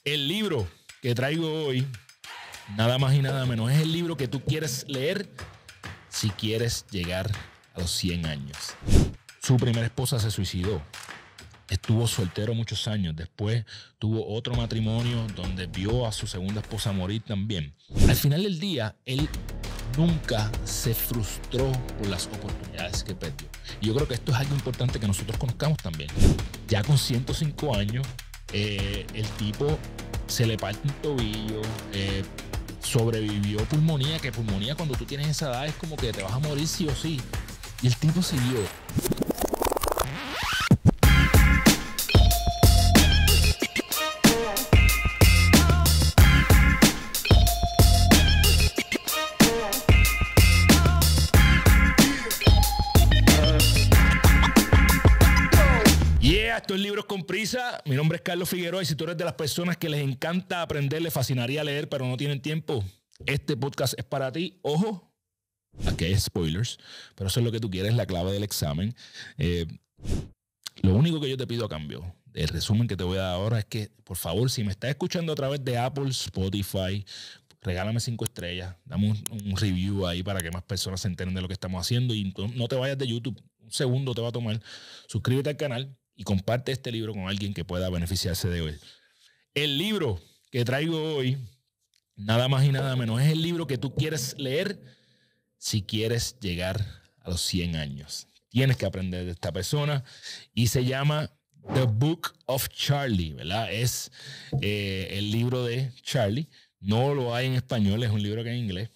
El libro que traigo hoy, nada más y nada menos, es el libro que tú quieres leer si quieres llegar a los 100 años. Su primera esposa se suicidó. Estuvo soltero muchos años. Después tuvo otro matrimonio donde vio a su segunda esposa morir también. Al final del día, él nunca se frustró por las oportunidades que perdió. Y yo creo que esto es algo importante que nosotros conozcamos también. Ya con 105 años, el tipo se le parte un tobillo, sobrevivió pulmonía, que pulmonía cuando tú tienes esa edad es como que te vas a morir sí o sí. Y el tipo siguió. Esto es Libros con Prisa. Mi nombre es Carlos Figueroa y si tú eres de las personas que les encanta aprender, les fascinaría leer, pero no tienen tiempo, este podcast es para ti. Ojo, aquí hay spoilers, pero eso es lo que tú quieres, la clave del examen. Lo único que yo te pido a cambio del resumen que te voy a dar ahora es que, por favor, si me estás escuchando a través de Apple, Spotify, regálame 5 estrellas, dame un review ahí para que más personas se enteren de lo que estamos haciendo y no te vayas de YouTube. Un segundo te va a tomar. Suscríbete al canal y comparte este libro con alguien que pueda beneficiarse de él. El libro que traigo hoy, nada más y nada menos, es el libro que tú quieres leer si quieres llegar a los 100 años. Tienes que aprender de esta persona y se llama The Book of Charlie, ¿verdad? Es el libro de Charlie. No lo hay en español, es un libro que es en inglés.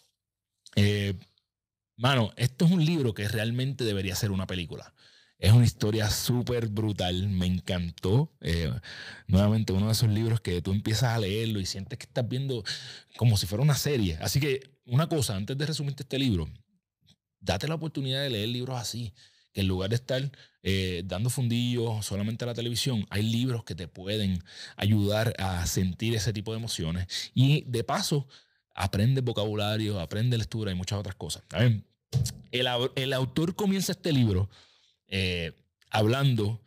Mano, esto es un libro que realmente debería ser una película. Es una historia súper brutal, me encantó. Nuevamente, uno de esos libros que tú empiezas a leerlo y sientes que estás viendo como si fuera una serie. Así que, una cosa, antes de resumirte este libro, date la oportunidad de leer libros así, que en lugar de estar dando fundillos solamente a la televisión, hay libros que te pueden ayudar a sentir ese tipo de emociones. Y de paso, aprende vocabulario, aprende lectura y muchas otras cosas. El autor comienza este libro hablando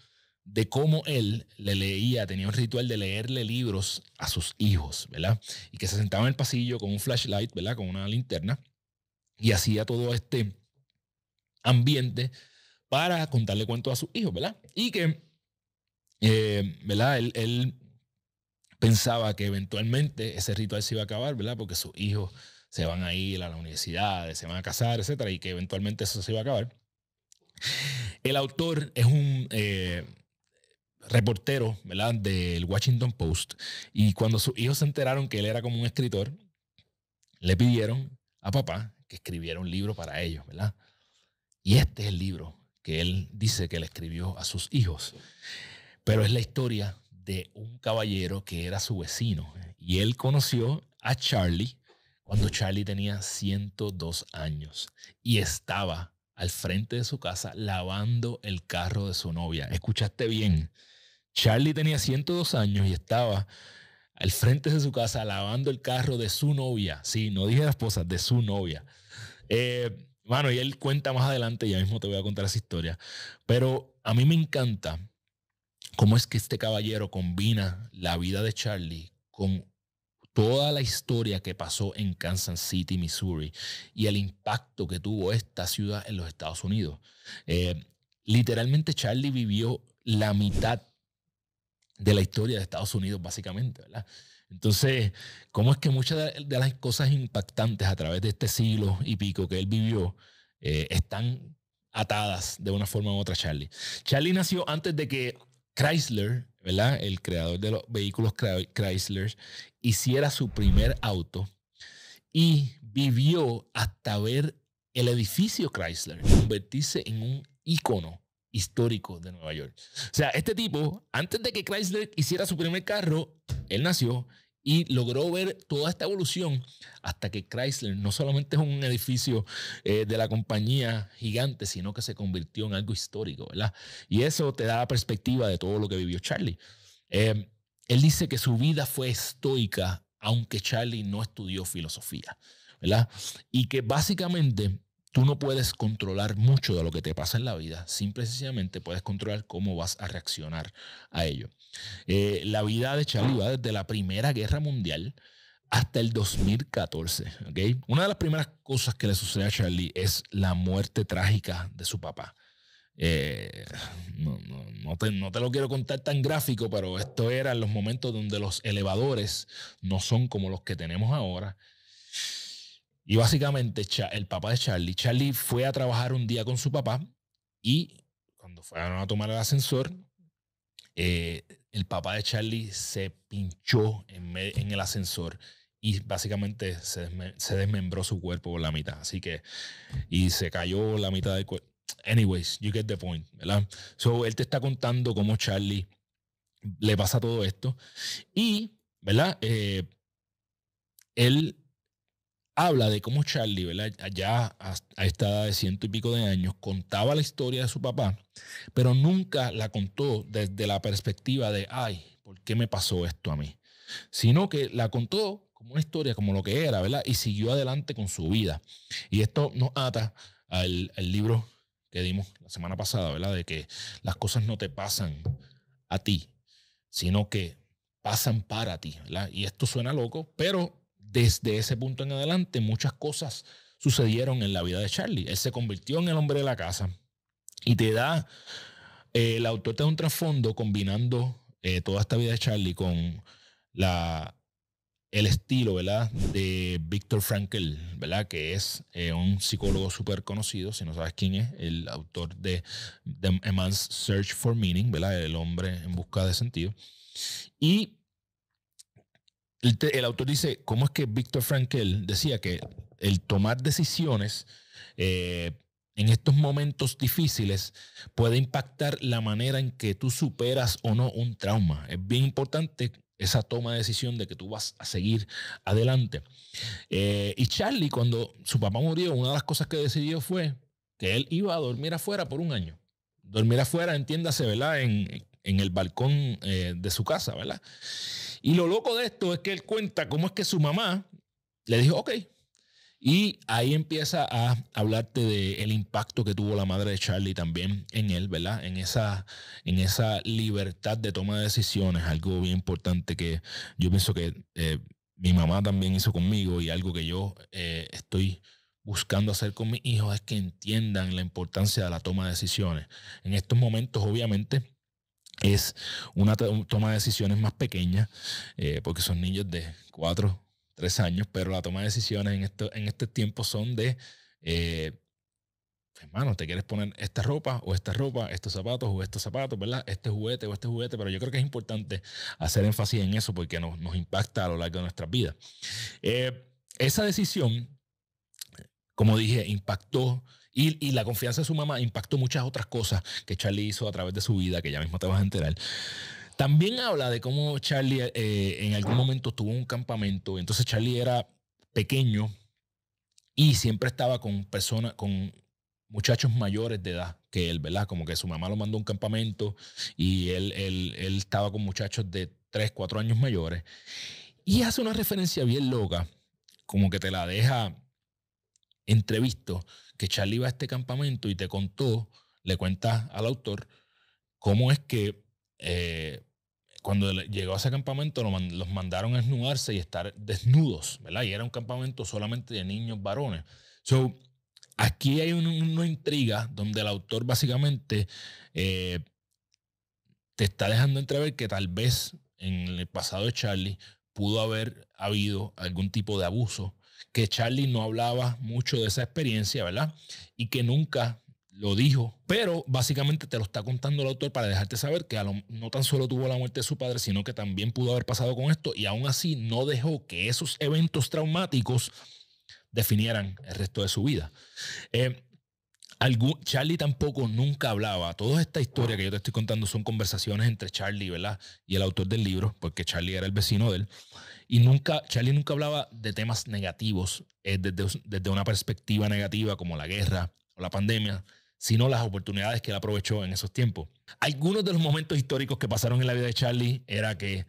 de cómo él le leía, tenía un ritual de leerle libros a sus hijos, ¿verdad? Y que se sentaba en el pasillo con un flashlight, ¿verdad? Con una linterna y hacía todo este ambiente para contarle cuentos a sus hijos, ¿verdad? Y que, ¿verdad? Él pensaba que eventualmente ese ritual se iba a acabar, ¿verdad? Porque sus hijos se van a ir a la universidad, se van a casar, etcétera, y que eventualmente eso se iba a acabar. El autor es un reportero, ¿verdad? Del Washington Post. Y cuando sus hijos se enteraron que él era como un escritor, le pidieron a papá que escribiera un libro para ellos, ¿verdad? Y este es el libro que él dice que le escribió a sus hijos. Pero es la historia de un caballero que era su vecino. Y él conoció a Charlie cuando Charlie tenía 102 años y estaba al frente de su casa lavando el carro de su novia. Escuchaste bien. Charlie tenía 102 años y estaba al frente de su casa lavando el carro de su novia. Sí, no dije la esposa, de su novia. Bueno, y él cuenta más adelante, ya mismo te voy a contar esa historia. Pero a mí me encanta cómo es que este caballero combina la vida de Charlie con toda la historia que pasó en Kansas City, Missouri, y el impacto que tuvo esta ciudad en los Estados Unidos. Literalmente Charlie vivió la mitad de la historia de Estados Unidos, básicamente, ¿verdad? Entonces, ¿cómo es que muchas de las cosas impactantes a través de este siglo y pico que él vivió están atadas de una forma u otra a Charlie? Charlie nació antes de que Chrysler, ¿verdad? El creador de los vehículos Chrysler, hiciera su primer auto y vivió hasta ver el edificio Chrysler convertirse en un ícono histórico de Nueva York. O sea, este tipo, antes de que Chrysler hiciera su primer carro, él nació y logró ver toda esta evolución hasta que Chrysler no solamente es un edificio de la compañía gigante, sino que se convirtió en algo histórico, ¿verdad? Y eso te da la perspectiva de todo lo que vivió Charlie. Él dice que su vida fue estoica, aunque Charlie no estudió filosofía, ¿verdad? Y que básicamente tú no puedes controlar mucho de lo que te pasa en la vida. Simple y sencillamente puedes controlar cómo vas a reaccionar a ello. La vida de Charlie va desde la Primera Guerra Mundial hasta el 2014. ¿Okay? Una de las primeras cosas que le sucede a Charlie es la muerte trágica de su papá. No te lo quiero contar tan gráfico, pero esto era en los momentos donde los elevadores no son como los que tenemos ahora. Y básicamente el papá de Charlie fue a trabajar un día con su papá y cuando fueron a tomar el ascensor, el papá de Charlie se pinchó en el ascensor y básicamente se desmembró su cuerpo por la mitad. Así que, y se cayó la mitad del cuerpo. Anyways, you get the point, ¿verdad? So, él te está contando cómo Charlie le pasa todo esto y, ¿verdad? Él habla de cómo Charlie, ¿verdad? Ya a esta edad de 100 y pico de años, contaba la historia de su papá, pero nunca la contó desde la perspectiva de, ay, ¿por qué me pasó esto a mí? Sino que la contó como una historia, como lo que era, ¿verdad? Y siguió adelante con su vida. Y esto nos ata al libro que dimos la semana pasada, ¿verdad? De que las cosas no te pasan a ti, sino que pasan para ti, ¿verdad? Y esto suena loco, pero desde ese punto en adelante muchas cosas sucedieron en la vida de Charlie. Él se convirtió en el hombre de la casa y te da, el autor te da un trasfondo combinando toda esta vida de Charlie con el estilo, ¿verdad? De Viktor Frankl, ¿verdad? Que es un psicólogo súper conocido, si no sabes quién es, el autor de A Man's Search for Meaning, ¿verdad? El hombre en busca de sentido. Y el autor dice, ¿cómo es que Viktor Frankl decía que el tomar decisiones en estos momentos difíciles puede impactar la manera en que tú superas o no un trauma? Es bien importante esa toma de decisión de que tú vas a seguir adelante. Y Charlie, cuando su papá murió, una de las cosas que decidió fue que él iba a dormir afuera por un año. Dormir afuera, entiéndase, ¿verdad? En el balcón de su casa, ¿verdad? Y lo loco de esto es que él cuenta cómo es que su mamá le dijo, ok. Y ahí empieza a hablarte del impacto que tuvo la madre de Charlie también en él, ¿verdad? En esa libertad de toma de decisiones, algo bien importante que yo pienso que mi mamá también hizo conmigo y algo que yo estoy buscando hacer con mis hijos es que entiendan la importancia de la toma de decisiones. En estos momentos, obviamente, es una toma de decisiones más pequeña, porque son niños de 4, 3 años, pero la toma de decisiones en este tiempo son de, hermano, ¿te quieres poner esta ropa, estos zapatos o estos zapatos, ¿verdad? Este juguete o este juguete, pero yo creo que es importante hacer énfasis en eso porque nos impacta a lo largo de nuestras vidas. Esa decisión, como dije, impactó y la confianza de su mamá impactó muchas otras cosas que Charlie hizo a través de su vida, que ya mismo te vas a enterar. También habla de cómo Charlie en algún momento tuvo un campamento. Entonces Charlie era pequeño y siempre estaba con personas, con muchachos mayores de edad que él, ¿verdad? Como que su mamá lo mandó a un campamento y él estaba con muchachos de 3, 4 años mayores. Y hace una referencia bien loca, como que te la deja entrevisto, que Charlie iba a este campamento y te contó, le cuenta al autor, cómo es que cuando llegó a ese campamento los mandaron a desnudarse y estar desnudos, ¿verdad? Y era un campamento solamente de niños varones. So, aquí hay una intriga donde el autor básicamente te está dejando entrever que tal vez en el pasado de Charlie pudo haber habido algún tipo de abuso, que Charlie no hablaba mucho de esa experiencia, ¿verdad? Y que nunca lo dijo, pero básicamente te lo está contando el autor para dejarte saber que no tan solo tuvo la muerte de su padre, sino que también pudo haber pasado con esto y aún así no dejó que esos eventos traumáticos definieran el resto de su vida. Charlie tampoco nunca hablaba. Toda esta historia que yo te estoy contando son conversaciones entre Charlie, ¿verdad? Y el autor del libro, porque Charlie era el vecino de él. Y Charlie nunca hablaba de temas negativos desde una perspectiva negativa como la guerra o la pandemia, sino las oportunidades que él aprovechó en esos tiempos. Algunos de los momentos históricos que pasaron en la vida de Charlie era que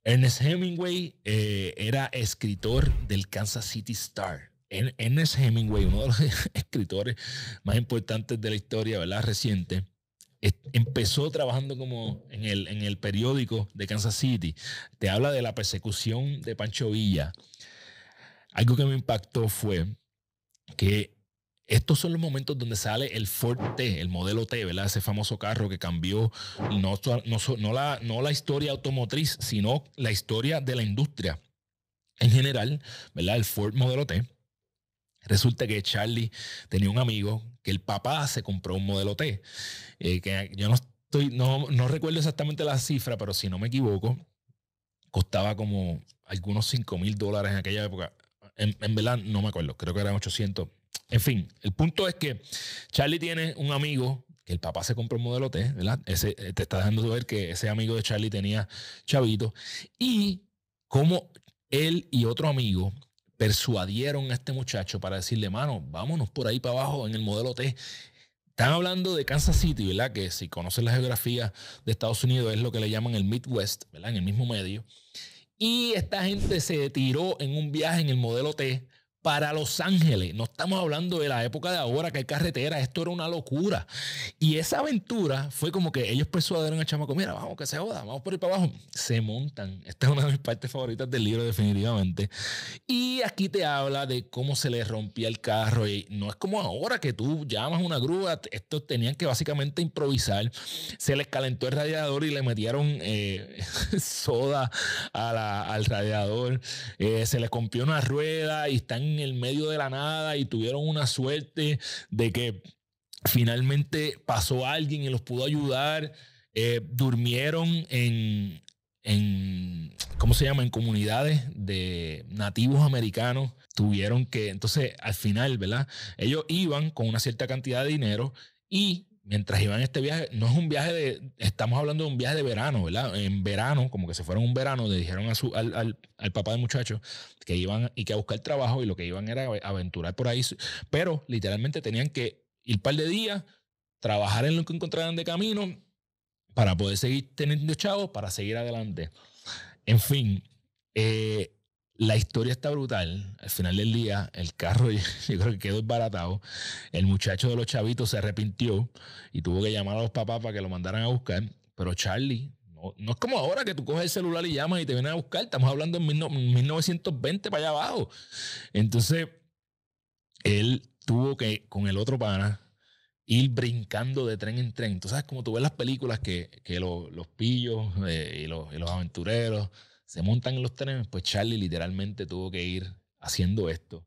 Ernest Hemingway era escritor del Kansas City Star. Ernest Hemingway, uno de los escritores más importantes de la historia, ¿verdad? Reciente, empezó trabajando como en el periódico de Kansas City. Te habla de la persecución de Pancho Villa. Algo que me impactó fue que estos son los momentos donde sale el Ford T, el modelo T, ¿verdad? Ese famoso carro que cambió no la historia automotriz, sino la historia de la industria en general, ¿verdad? El Ford modelo T. Resulta que Charlie tenía un amigo que el papá se compró un modelo T, que yo no recuerdo exactamente la cifra, pero si no me equivoco, costaba como algunos $5,000 en aquella época. En verdad no me acuerdo, creo que eran 800. En fin, el punto es que Charlie tiene un amigo que el papá se compró un modelo T, ¿verdad? Te está dejando ver que ese amigo de Charlie tenía chavito. Y como él y otro amigo persuadieron a este muchacho para decirle, mano, vámonos por ahí para abajo en el modelo T. Están hablando de Kansas City, ¿verdad? Que si conocen la geografía de Estados Unidos es lo que le llaman el Midwest, ¿verdad? En el mismo medio. Y esta gente se tiró en un viaje en el modelo T para Los Ángeles. No estamos hablando de la época de ahora que hay carretera. Esto era una locura. Y esa aventura fue como que ellos persuadieron al chamaco, mira, vamos que se joda, vamos por ahí para abajo. Se montan. Esta es una de mis partes favoritas del libro definitivamente. Y aquí te habla de cómo se le rompía el carro. Y no es como ahora que tú llamas una grúa. Estos tenían que básicamente improvisar. Se les calentó el radiador y le metieron soda al radiador. Se les rompió una rueda y están en el medio de la nada y tuvieron una suerte de que finalmente pasó alguien y los pudo ayudar. Durmieron ¿cómo se llama? En comunidades de nativos americanos. Tuvieron que, entonces, al final, ¿verdad? Ellos iban con una cierta cantidad de dinero y mientras iban a este viaje, no es un viaje estamos hablando de un viaje de verano, ¿verdad? En verano, como que se fueron un verano, le dijeron al papá del muchacho que iban y que a buscar trabajo y lo que iban era aventurar por ahí, pero literalmente tenían que ir un par de días, trabajar en lo que encontraran de camino para poder seguir teniendo chavos, para seguir adelante. En fin, la historia está brutal. Al final del día, el carro yo creo que quedó desbaratado. El muchacho de los chavitos se arrepintió y tuvo que llamar a los papás para que lo mandaran a buscar. Pero Charlie, no es como ahora que tú coges el celular y llamas y te vienen a buscar. Estamos hablando en 1920 para allá abajo. Entonces, él tuvo que, con el otro pana, ir brincando de tren en tren. Tú sabes, como tú ves las películas que los pillos y los aventureros se montan en los trenes, pues Charlie literalmente tuvo que ir haciendo esto.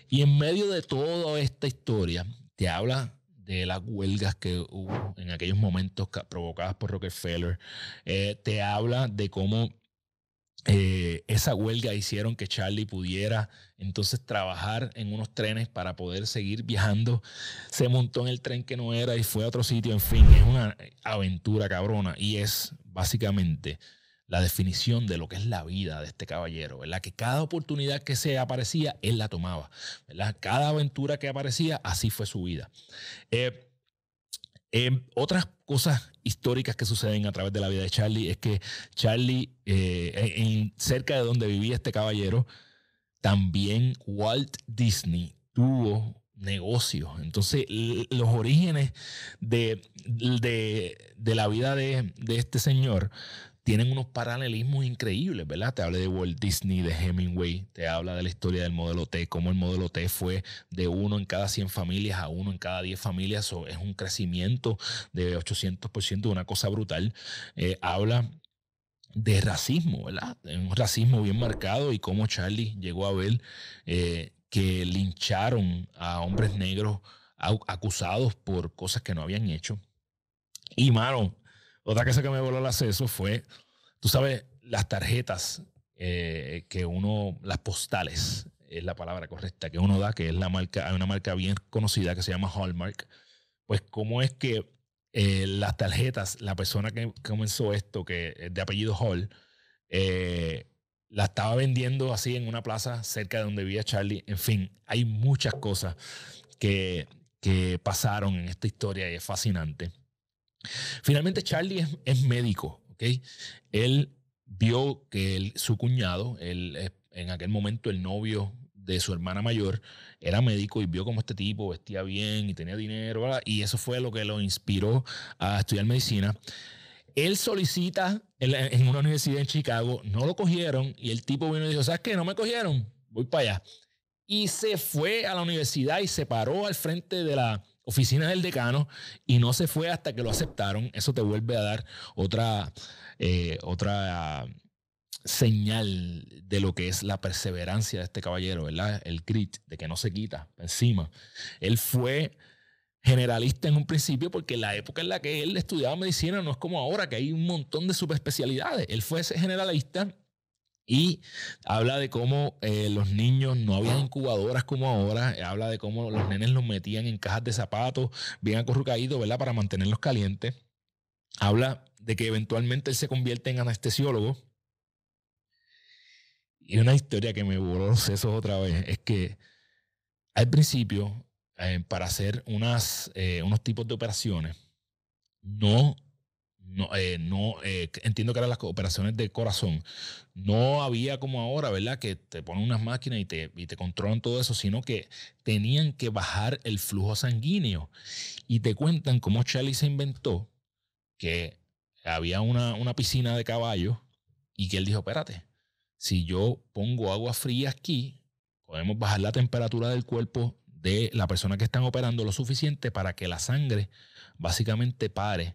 Y en medio de toda esta historia, te habla de las huelgas que hubo en aquellos momentos provocadas por Rockefeller. Te habla de cómo esa huelga hicieron que Charlie pudiera entonces trabajar en unos trenes para poder seguir viajando. Se montó en el tren que no era y fue a otro sitio. En fin, es una aventura cabrona y es básicamente la definición de lo que es la vida de este caballero, ¿verdad? Que cada oportunidad que se aparecía, él la tomaba, ¿verdad? Cada aventura que aparecía, así fue su vida. Otras cosas históricas que suceden a través de la vida de Charlie es que Charlie, cerca de donde vivía este caballero, también Walt Disney tuvo negocios. Entonces, los orígenes de la vida de este señor tienen unos paralelismos increíbles, ¿verdad? Te habla de Walt Disney, de Hemingway, te habla de la historia del modelo T, cómo el modelo T fue de 1 en cada 100 familias a 1 en cada 10 familias. Eso es un crecimiento de 800%, una cosa brutal. Habla de racismo, ¿verdad? Un racismo bien marcado y cómo Charlie llegó a ver que lincharon a hombres negros acusados por cosas que no habían hecho. Y, mano, otra cosa que me voló el acceso fue, tú sabes, las tarjetas las postales, es la palabra correcta, que uno da, que es hay una marca bien conocida que se llama Hallmark. Pues cómo es que las tarjetas, la persona que comenzó esto, que es de apellido Hall, la estaba vendiendo así en una plaza cerca de donde vivía Charlie. En fin, hay muchas cosas que pasaron en esta historia y es fascinante. Finalmente Charlie es médico, ¿ok? Él vio que su cuñado, en aquel momento el novio de su hermana mayor era médico y vio cómo este tipo vestía bien y tenía dinero, ¿verdad? Y eso fue lo que lo inspiró a estudiar medicina. Él solicita en una universidad en Chicago, no lo cogieron y el tipo vino y dijo, ¿sabes qué? No me cogieron, voy para allá. Y se fue a la universidad y se paró al frente de la oficina del decano y no se fue hasta que lo aceptaron. Eso te vuelve a dar otra señal de lo que es la perseverancia de este caballero, ¿verdad? El grit, de que no se quita encima. Él fue generalista en un principio porque la época en la que él estudiaba medicina no es como ahora, que hay un montón de subespecialidades. Él fue ese generalista y habla de cómo los niños no había incubadoras como ahora. Habla de cómo los nenes los metían en cajas de zapatos bien acurrucaditos, ¿verdad? Para mantenerlos calientes. Habla de que eventualmente él se convierte en anestesiólogo. Y una historia que me voló los sesos otra vez es que al principio, para hacer unos tipos de operaciones, entiendo que eran las operaciones de corazón. No había como ahora, ¿verdad? Que te ponen unas máquinas y te controlan todo eso, sino que tenían que bajar el flujo sanguíneo. Y te cuentan cómo Charlie se inventó que había una piscina de caballos y que él dijo, espérate, si yo pongo agua fría aquí, podemos bajar la temperatura del cuerpo de la persona que están operando lo suficiente para que la sangre básicamente pare,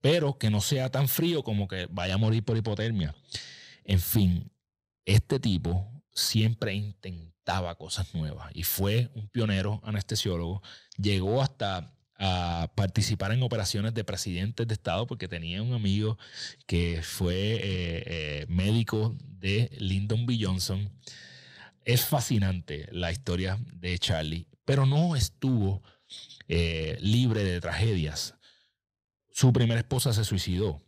pero que no sea tan frío como que vaya a morir por hipotermia. En fin, este tipo siempre intentaba cosas nuevas y fue un pionero anestesiólogo. Llegó hasta a participar en operaciones de presidentes de estado porque tenía un amigo que fue médico de Lyndon B. Johnson. Es fascinante la historia de Charlie, pero no estuvo libre de tragedias. Su primera esposa se suicidó.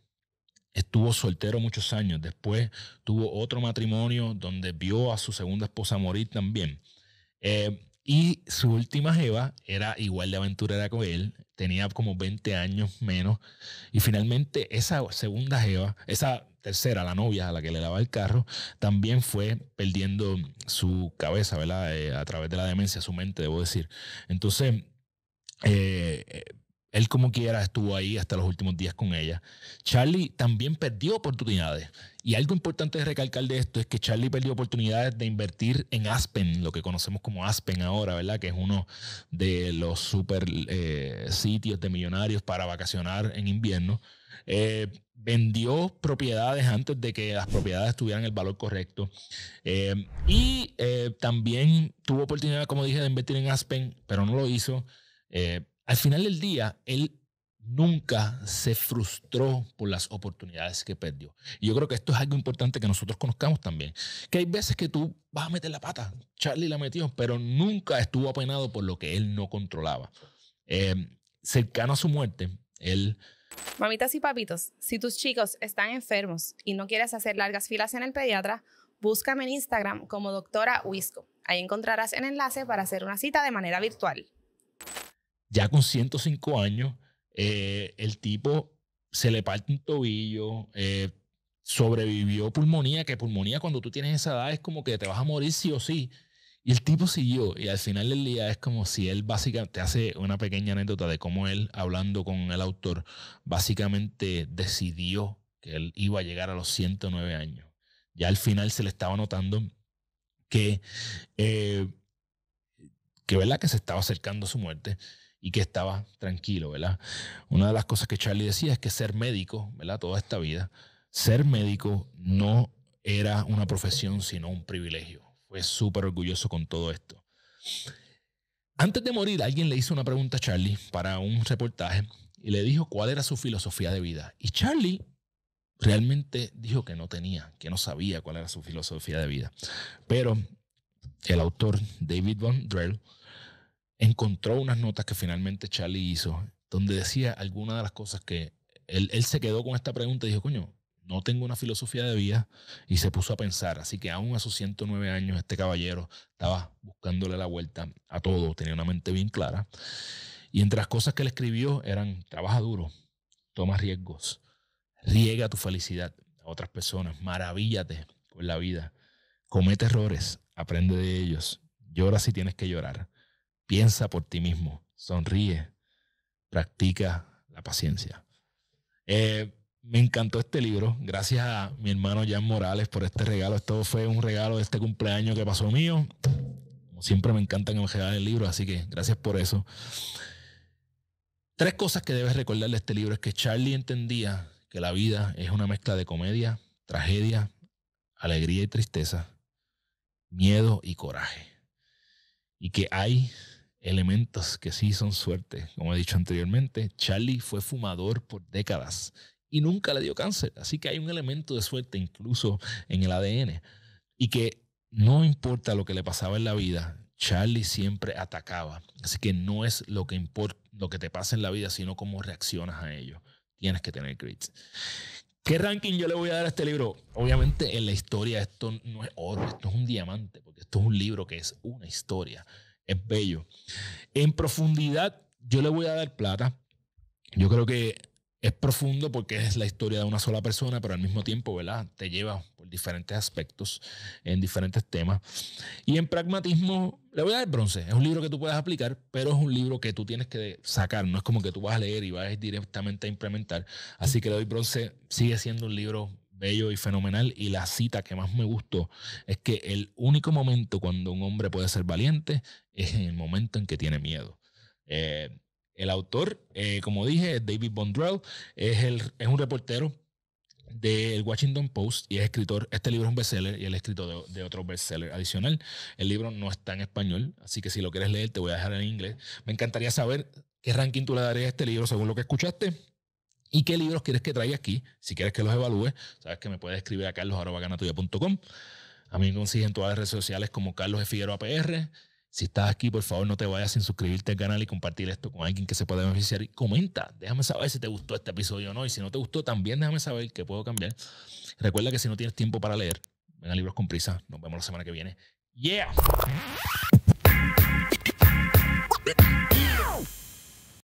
Estuvo soltero muchos años. Después tuvo otro matrimonio donde vio a su segunda esposa morir también. Y su última jeva era igual de aventurera que él. Tenía como 20 años menos. Y finalmente esa segunda jeva, esa tercera, la novia a la que le daba el carro, también fue perdiendo su cabeza, ¿verdad? A través de la demencia, su mente, debo decir. Entonces, eh, él como quiera estuvo ahí hasta los últimos días con ella. Charlie también perdió oportunidades. Y algo importante de recalcar de esto es que Charlie perdió oportunidades de invertir en Aspen, lo que conocemos como Aspen ahora, ¿verdad? Que es uno de los super sitios de millonarios para vacacionar en invierno. Vendió propiedades antes de que las propiedades tuvieran el valor correcto. Y también tuvo oportunidad, como dije, de invertir en Aspen, pero no lo hizo. Al final del día, él nunca se frustró por las oportunidades que perdió. Y yo creo que esto es algo importante que nosotros conozcamos también. Que hay veces que tú vas a meter la pata. Charlie la metió, pero nunca estuvo apenado por lo que él no controlaba. Cercano a su muerte, él... Mamitas y papitos, si tus chicos están enfermos y no quieres hacer largas filas en el pediatra, búscame en Instagram como Doctora Wisco. Ahí encontrarás el enlace para hacer una cita de manera virtual. Ya con 105 años, el tipo se le parte un tobillo, sobrevivió pulmonía, que pulmonía cuando tú tienes esa edad es como que te vas a morir sí o sí. Y el tipo siguió, y al final del día es como si él básicamente hace una pequeña anécdota de cómo él, hablando con el autor, básicamente decidió que él iba a llegar a los 109 años. Ya al final se le estaba notando que, ¿verdad? Que se estaba acercando a su muerte y que estaba tranquilo, ¿verdad? Una de las cosas que Charlie decía es que ser médico, ¿verdad? Toda esta vida, ser médico no era una profesión, sino un privilegio. Fue súper orgulloso con todo esto. Antes de morir, alguien le hizo una pregunta a Charlie para un reportaje y le dijo cuál era su filosofía de vida. Y Charlie realmente dijo que no tenía, que no sabía cuál era su filosofía de vida. Pero el autor, David Von Drell, encontró unas notas que finalmente Charlie hizo, donde decía algunas de las cosas que él se quedó con esta pregunta y dijo, coño, no tengo una filosofía de vida, y se puso a pensar. Así que aún a sus 109 años este caballero estaba buscándole la vuelta a todo, tenía una mente bien clara. Y entre las cosas que él escribió eran: trabaja duro, toma riesgos, riega tu felicidad a otras personas, maravíllate con la vida, comete errores, aprende de ellos Llora si tienes que llorar. Piensa por ti mismo. Sonríe. Practica la paciencia. Me encantó este libro. Gracias a mi hermano Jan Morales por este regalo. Esto fue un regalo de este cumpleaños que pasó mío. Como siempre me encanta que me regalen el libro, así que gracias por eso. 3 cosas que debes recordar de este libro es que Charlie entendía que la vida es una mezcla de comedia, tragedia, alegría y tristeza, miedo y coraje. Y que hay elementos que sí son suerte. Como he dicho anteriormente, Charlie fue fumador por décadas y nunca le dio cáncer. Así que hay un elemento de suerte incluso en el ADN. Y que no importa lo que le pasaba en la vida, Charlie siempre atacaba. Así que no es lo que importa, lo que te pasa en la vida, sino cómo reaccionas a ello. Tienes que tener grits. ¿Qué ranking yo le voy a dar a este libro? Obviamente en la historia esto no es oro, esto es un diamante, porque esto es un libro que es una historia. Es bello. En profundidad yo le voy a dar plata. Yo creo que es profundo porque es la historia de una sola persona, pero al mismo tiempo, ¿verdad? Te lleva por diferentes aspectos, en diferentes temas. Y en pragmatismo le voy a dar bronce. Es un libro que tú puedes aplicar, pero es un libro que tú tienes que sacar. No es como que tú vas a leer y vas directamente a implementar. Así que le doy bronce. Sigue siendo un libro bello y fenomenal. Y la cita que más me gustó es que el único momento cuando un hombre puede ser valiente es en el momento en que tiene miedo. El autor, como dije, es David Bondrell, es un reportero del Washington Post y es escritor. Este libro es un bestseller y él es escritor de otro bestseller adicional. El libro no está en español, así que si lo quieres leer te voy a dejar en inglés. Me encantaría saber qué ranking tú le darías a este libro según lo que escuchaste y qué libros quieres que traiga aquí. Si quieres que los evalúe, sabes que me puedes escribir a carlos@ganatuya.com. A mí me consigues en todas las redes sociales como Carlos Figueroa PR. Si estás aquí, por favor, no te vayas sin suscribirte al canal y compartir esto con alguien que se pueda beneficiar. Y comenta, déjame saber si te gustó este episodio o no. Y si no te gustó, también déjame saber que puedo cambiar. Recuerda que si no tienes tiempo para leer, ven a Libros con Prisa. Nos vemos la semana que viene. ¡Yeah!